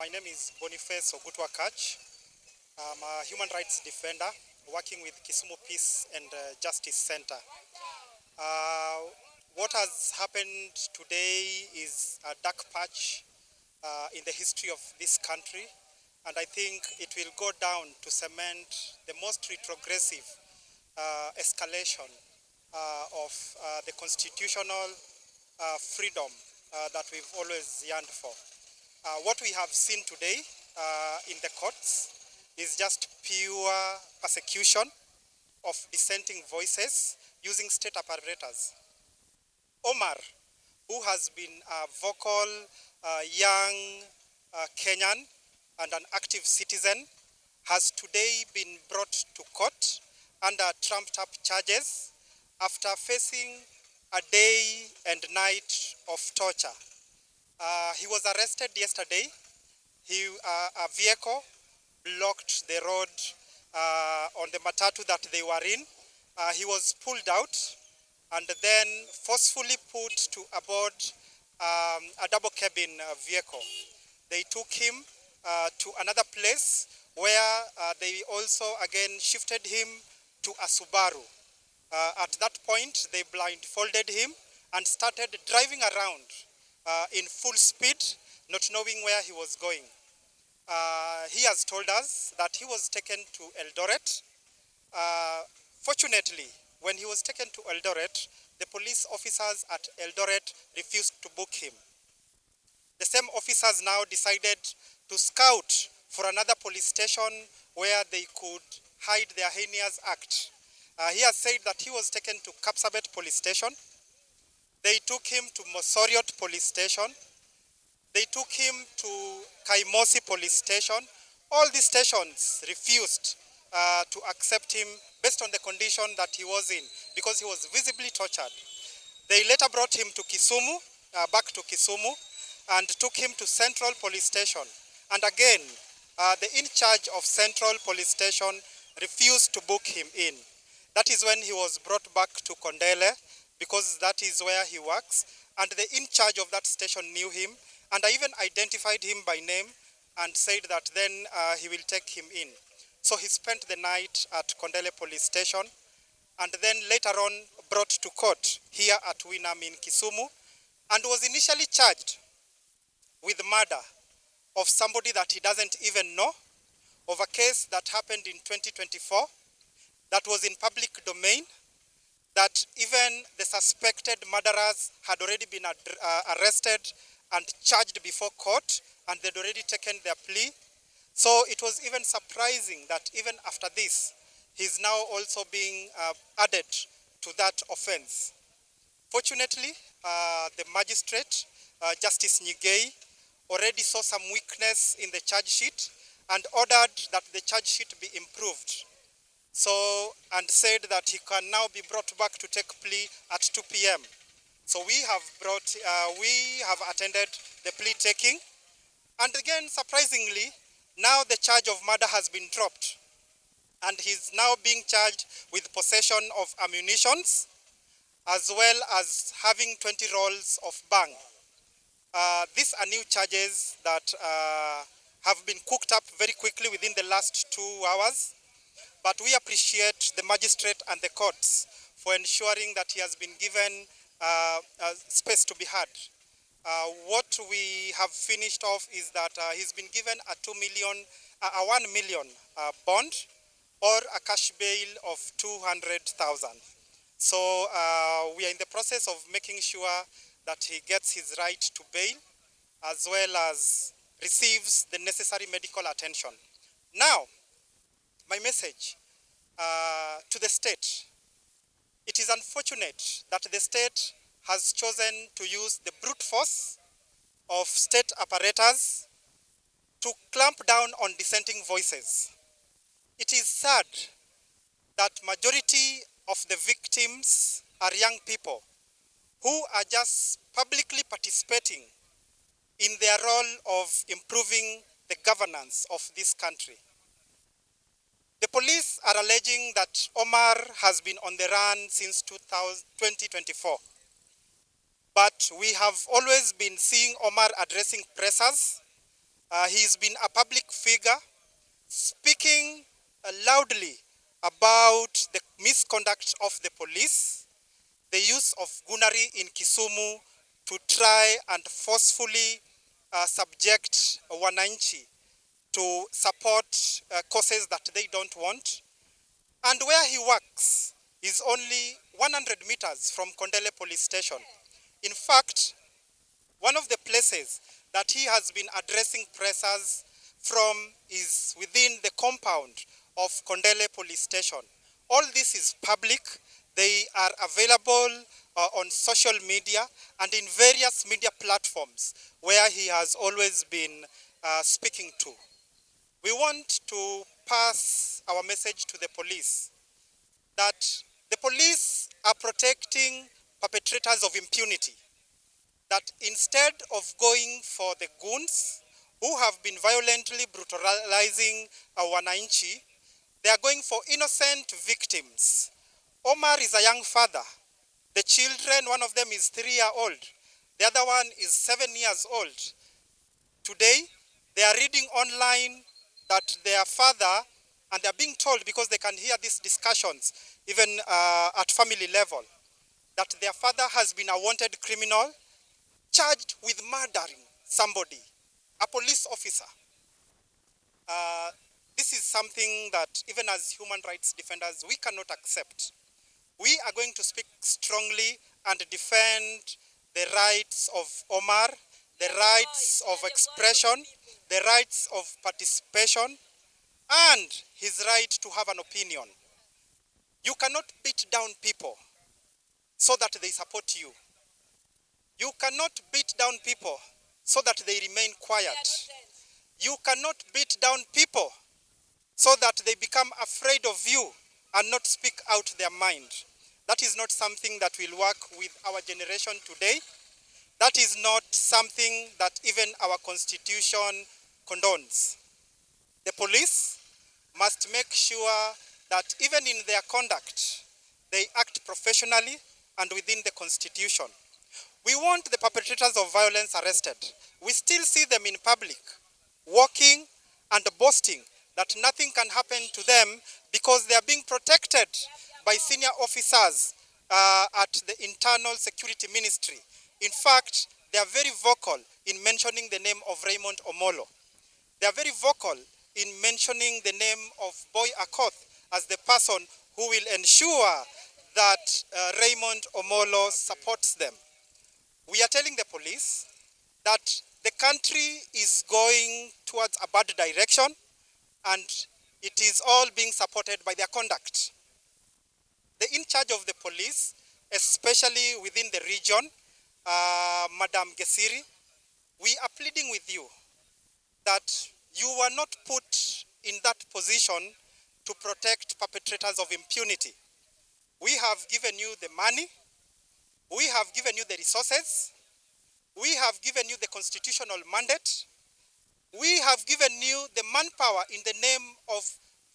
My name is Boniface Akach. I'm a human rights defender working with Kisumu Peace and Justice Center. What has happened today is a dark patch in the history of this country, and I think it will go down to cement the most retrogressive escalation of the constitutional freedom that we've always yearned for. What we have seen today in the courts is just pure persecution of dissenting voices using state apparatus. Omar, who has been a vocal young Kenyan and an active citizen, has today been brought to court under trumped-up charges after facing a day and night of torture. He was arrested yesterday. A vehicle blocked the road on the matatu that they were in. He was pulled out and then forcefully put to aboard a double cabin vehicle. They took him to another place where they also again shifted him to a Subaru. At that point, they blindfolded him and started driving around in full speed, not knowing where he was going. He has told us that he was taken to Eldoret. Fortunately, when he was taken to Eldoret, the police officers at Eldoret refused to book him. The same officers now decided to scout for another police station where they could hide their heinous act. He has said that he was taken to Kapsabet police station. They took him to Mosoriot police station. They took him to Kaimosi police station. All these stations refused to accept him based on the condition that he was in, because he was visibly tortured. They later brought him to Kisumu, back to Kisumu, and took him to Central police station. And again, the in charge of Central police station refused to book him in. That is when he was brought back to Kondele, because that is where he works, and the in charge of that station knew him, and I even identified him by name and said that then he will take him in. So he spent the night at Kondele police station, and then later on brought to court here at Winam in Kisumu, and was initially charged with murder of somebody that he doesn't even know, of a case that happened in 2024, that was in public domain, that even the suspected murderers had already been arrested and charged before court, and they'd already taken their plea. So it was even surprising that even after this, he's now also being added to that offense. Fortunately, the magistrate, Justice Nyigei, already saw some weakness in the charge sheet and ordered that the charge sheet be improved. So, and said that he can now be brought back to take plea at 2 p.m. So we have attended the plea taking. And again, surprisingly, now the charge of murder has been dropped. And he's now being charged with possession of ammunitions, as well as having 20 rolls of bang. These are new charges that have been cooked up very quickly within the last 2 hours. But we appreciate the magistrate and the courts for ensuring that he has been given space to be heard. What we have finished off is that he's been given a 1 million bond or a cash bail of 200,000. So we are in the process of making sure that he gets his right to bail as well as receives the necessary medical attention. Now, my message to the state: it is unfortunate that the state has chosen to use the brute force of state apparatus to clamp down on dissenting voices. It is sad that majority of the victims are young people who are just publicly participating in their role of improving the governance of this country. The police are alleging that Omar has been on the run since 2024. But we have always been seeing Omar addressing pressers He's been a public figure speaking loudly about the misconduct of the police, the use of gunnery in Kisumu to try and forcefully subject wananchi to support causes that they don't want. And where he works is only 100 meters from Kondele police station. In fact, one of the places that he has been addressing pressers from is within the compound of Kondele police station. All this is public. They are available on social media and in various media platforms where he has always been speaking to. We want to pass our message to the police that the police are protecting perpetrators of impunity, that instead of going for the goons who have been violently brutalizing our wananchi, they are going for innocent victims. Omar is a young father. The children, one of them is 3-year-old. The other one is 7 years old. Today, they are reading online that their father, and they are being told because they can hear these discussions even at family level, that their father has been a wanted criminal charged with murdering somebody, a police officer. This is something that even as human rights defenders, we cannot accept. We are going to speak strongly and defend the rights of Omar, the rights of expression, the rights of participation, and his right to have an opinion. You cannot beat down people so that they support you. You cannot beat down people so that they remain quiet. You cannot beat down people so that they become afraid of you and not speak out their mind. That is not something that will work with our generation today. That is not something that even our constitution condones. The police must make sure that even in their conduct, they act professionally and within the constitution. We want the perpetrators of violence arrested. We still see them in public, walking and boasting that nothing can happen to them because they are being protected by senior officers at the Internal Security Ministry. In fact, they are very vocal in mentioning the name of Raymond Omollo. They are very vocal in mentioning the name of Boy Akach as the person who will ensure that Raymond Omollo supports them. We are telling the police that the country is going towards a bad direction and it is all being supported by their conduct. The in charge of the police, especially within the region, Madam Gesiri, we are pleading with you that you were not put in that position to protect perpetrators of impunity. We have given you the money, we have given you the resources, we have given you the constitutional mandate, we have given you the manpower in the name of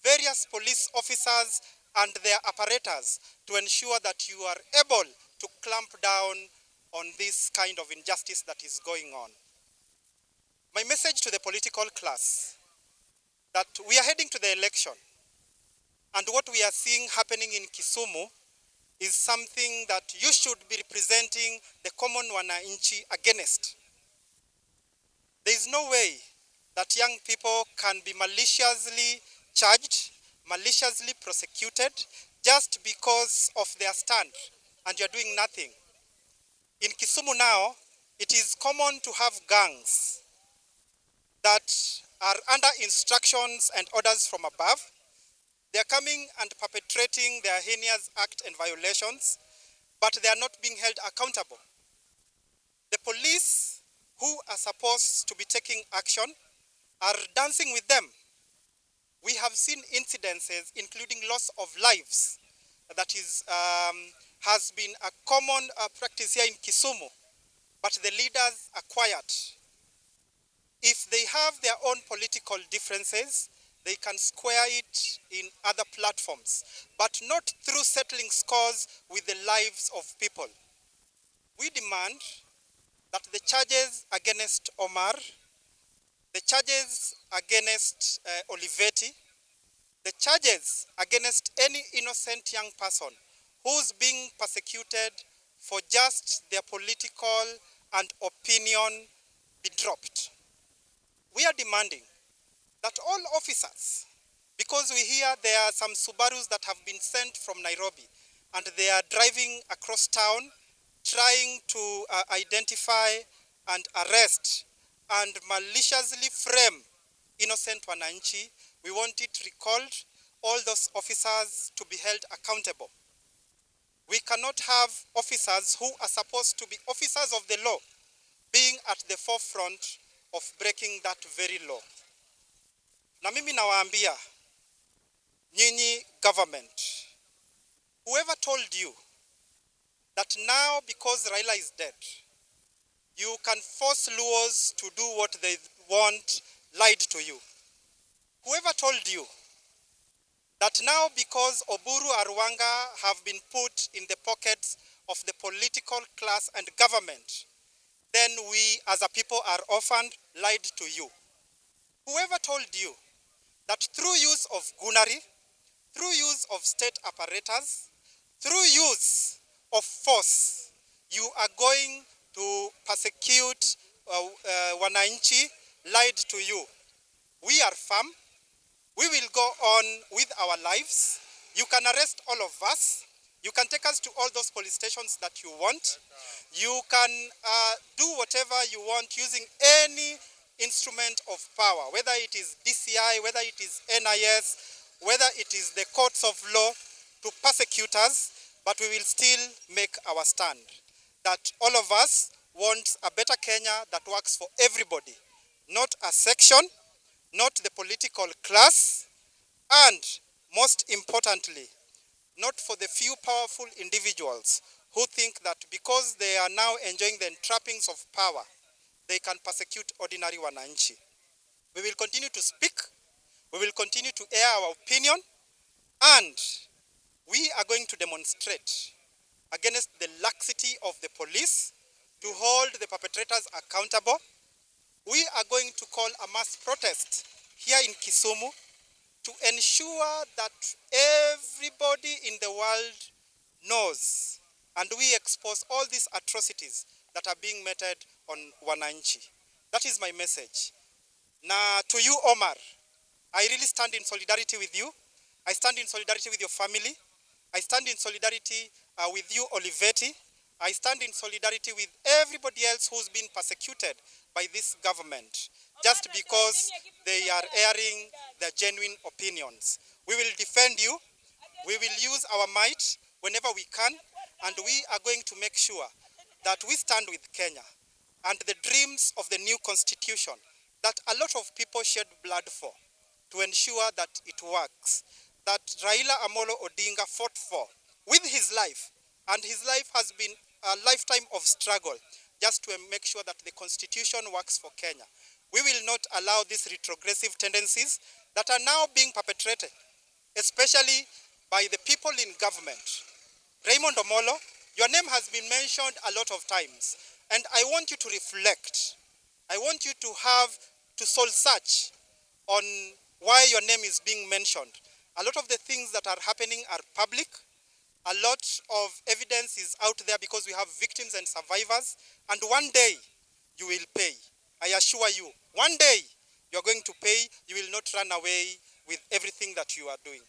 various police officers and their apparatus to ensure that you are able to clamp down on this kind of injustice that is going on. My message to the political class, that we are heading to the election, and what we are seeing happening in Kisumu is something that you should be representing the common wananchi against. There is no way that young people can be maliciously charged, maliciously prosecuted, just because of their stand, and you're doing nothing. In Kisumu now, it is common to have gangs that are under instructions and orders from above. They are coming and perpetrating their heinous act and violations, but they are not being held accountable. The police, who are supposed to be taking action, are dancing with them. We have seen incidences, including loss of lives, that has been a common practice here in Kisumu, but the leaders are quiet. If they have their own political differences, they can square it in other platforms, but not through settling scores with the lives of people. We demand that the charges against Omar the charges against Olivetti, the charges against any innocent young person who's being persecuted for just their political and opinion be dropped. We are demanding that all officers, because we hear there are some Subarus that have been sent from Nairobi and they are driving across town trying to identify and arrest and maliciously frame innocent wananchi. We want it recalled, all those officers to be held accountable. We cannot have officers who are supposed to be officers of the law being at the forefront of breaking that very law. Na mimi nawaambia nyinyi government, whoever told you that now because Raila is dead, you can force Luos to do what they want, lied to you. Whoever told you that now because Oburu Arwanga have been put in the pockets of the political class and government, then we as a people are orphaned, lied to you. Whoever told you that through use of gunnery, through use of state apparatus, through use of force, you are going to persecute wananchi, lied to you. We are firm. We will go on with our lives. You can arrest all of us. You can take us to all those police stations that you want. You can do whatever you want using any instrument of power, whether it is DCI, whether it is NIS, whether it is the courts of law to persecute us, but we will still make our stand. That all of us want a better Kenya that works for everybody, not a section, not the political class, and most importantly, not for the few powerful individuals who think that because they are now enjoying the trappings of power, they can persecute ordinary wananchi. We will continue to speak, we will continue to air our opinion, and we are going to demonstrate against the laxity of the police to hold the perpetrators accountable. We are going to call a mass protest here in Kisumu to ensure that everybody in the world knows and we expose all these atrocities that are being meted on wananchi. That is my message. Na to you, Omar, I really stand in solidarity with you. I stand in solidarity with your family. I stand in solidarity with you, Olivetti. I stand in solidarity with everybody else who's been persecuted by this government just because they are airing their genuine opinions. We will defend you. We will use our might whenever we can, and we are going to make sure that we stand with Kenya and the dreams of the new constitution that a lot of people shed blood for to ensure that it works, that Raila Omollo Odinga fought for with his life, and his life has been a lifetime of struggle just to make sure that the constitution works for Kenya. We will not allow these retrogressive tendencies that are now being perpetrated, especially by the people in government. Raymond Omollo, your name has been mentioned a lot of times, and I want you to reflect. I want you to soul search on why your name is being mentioned. A lot of the things that are happening are public. A lot of evidence is out there because we have victims and survivors, and one day you will pay. I assure you, one day you're going to pay. You will not run away with everything that you are doing.